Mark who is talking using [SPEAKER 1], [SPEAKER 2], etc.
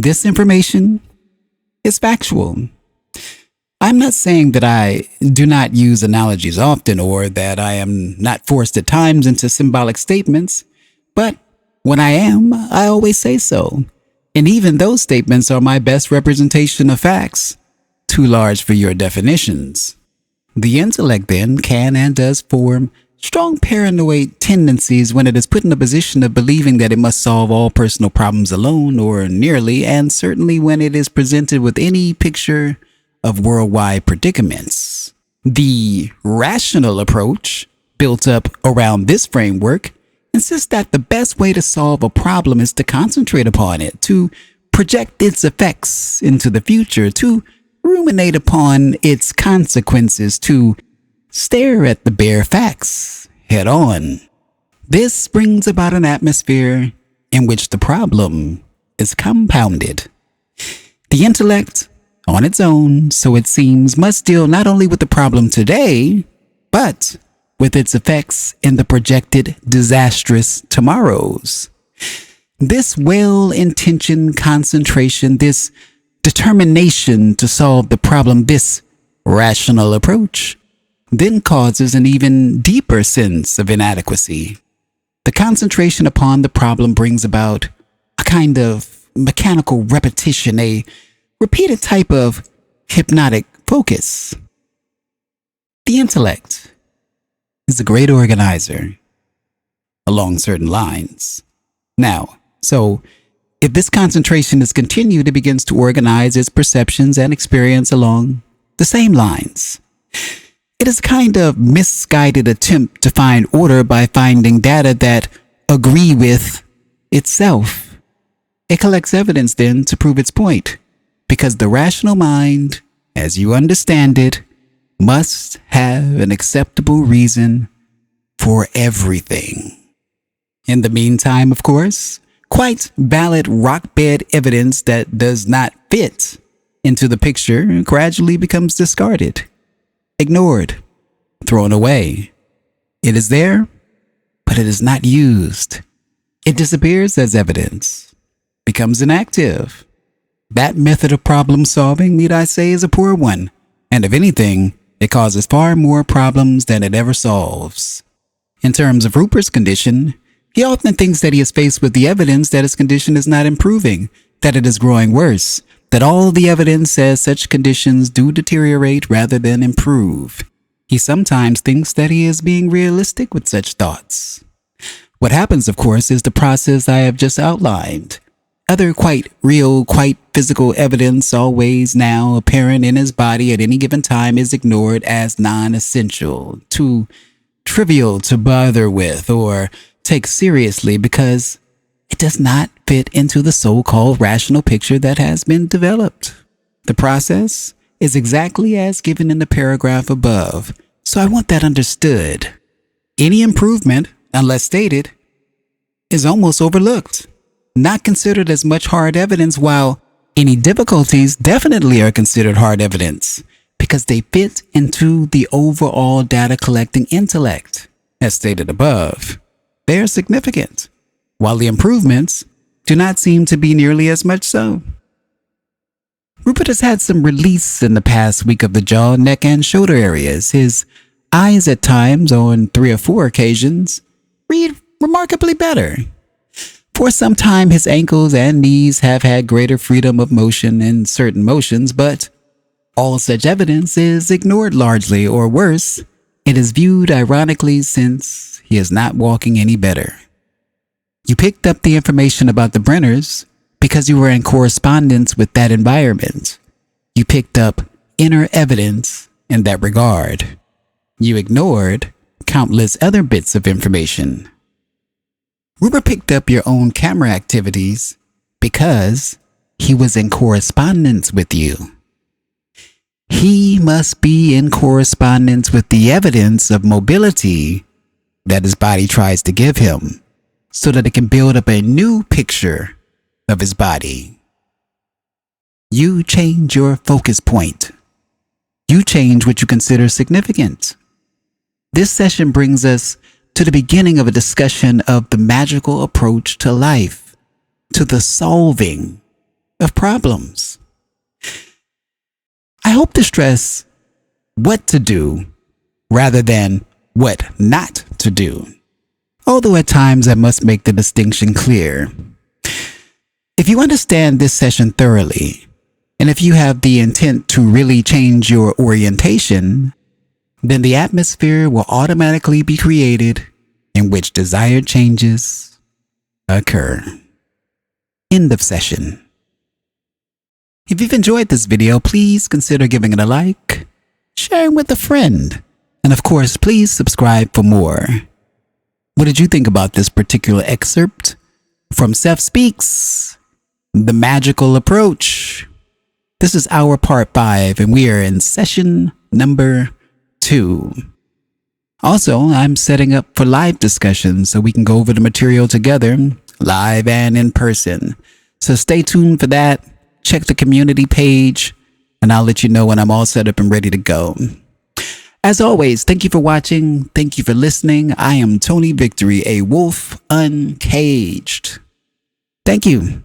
[SPEAKER 1] This information is factual. I'm not saying that I do not use analogies often or that I am not forced at times into symbolic statements, but when I am, I always say so. And even those statements are my best representation of facts, too large for your definitions. The intellect then can and does form strong paranoid tendencies when it is put in a position of believing that it must solve all personal problems alone or nearly, and certainly when it is presented with any picture of worldwide predicaments. The rational approach, built up around this framework, insists that the best way to solve a problem is to concentrate upon it, to project its effects into the future, to ruminate upon its consequences, to stare at the bare facts head on. This brings about an atmosphere in which the problem is compounded. The intellect, on its own, so it seems, must deal not only with the problem today, but with its effects in the projected disastrous tomorrows. This well-intentioned concentration, this determination to solve the problem, this rational approach, then causes an even deeper sense of inadequacy. The concentration upon the problem brings about a kind of mechanical repetition, a repeated type of hypnotic focus. The intellect is a great organizer along certain lines. Now, so if this concentration is continued, it begins to organize its perceptions and experience along the same lines. It is a kind of misguided attempt to find order by finding data that agree with itself. It collects evidence then to prove its point, because the rational mind, as you understand it, must have an acceptable reason for everything. In the meantime, of course, quite valid rock-bed evidence that does not fit into the picture gradually becomes discarded, ignored, thrown away. It is there, but it is not used. It disappears as evidence, becomes inactive. That method of problem solving, need I say, is a poor one, and if anything, it causes far more problems than it ever solves. In terms of Rupert's condition, he often thinks that he is faced with the evidence that his condition is not improving, that it is growing worse, that all the evidence says such conditions do deteriorate rather than improve. He sometimes thinks that he is being realistic with such thoughts. What happens, of course, is the process I have just outlined. Other quite real, quite physical evidence, always now apparent in his body at any given time, is ignored as non-essential, too trivial to bother with or take seriously because it does not fit into the so-called rational picture that has been developed. The process is exactly as given in the paragraph above, so I want that understood. Any improvement, unless stated, is almost overlooked, not considered as much hard evidence, while any difficulties definitely are considered hard evidence because they fit into the overall data collecting intellect. As stated above, they are significant, while the improvements do not seem to be nearly as much so. Rupert has had some release in the past week of the jaw, neck, and shoulder areas. His eyes at times, on 3 or 4 occasions, read remarkably better. For some time, his ankles and knees have had greater freedom of motion in certain motions, but all such evidence is ignored largely, or worse, it is viewed ironically since he is not walking any better. You picked up the information about the Brenners because you were in correspondence with that environment. You picked up inner evidence in that regard. You ignored countless other bits of information. Rupert picked up your own camera activities because he was in correspondence with you. He must be in correspondence with the evidence of mobility that his body tries to give him, so that it can build up a new picture of his body. You change your focus point. You change what you consider significant. This session brings us to the beginning of a discussion of the magical approach to life, to the solving of problems. I hope to stress what to do rather than what not to do, although at times I must make the distinction clear. If you understand this session thoroughly, and if you have the intent to really change your orientation, then the atmosphere will automatically be created in which desired changes occur. End of session. If you've enjoyed this video, please consider giving it a like, sharing with a friend, and of course, please subscribe for more. What did you think about this particular excerpt from Seth Speaks, The Magical Approach? This is our part 5, and we are in session number 2. Also, I'm setting up for live discussions so we can go over the material together, live and in person. So stay tuned for that. Check the community page, and I'll let you know when I'm all set up and ready to go. As always, thank you for watching. Thank you for listening. I am Tony Victory, a wolf uncaged. Thank you.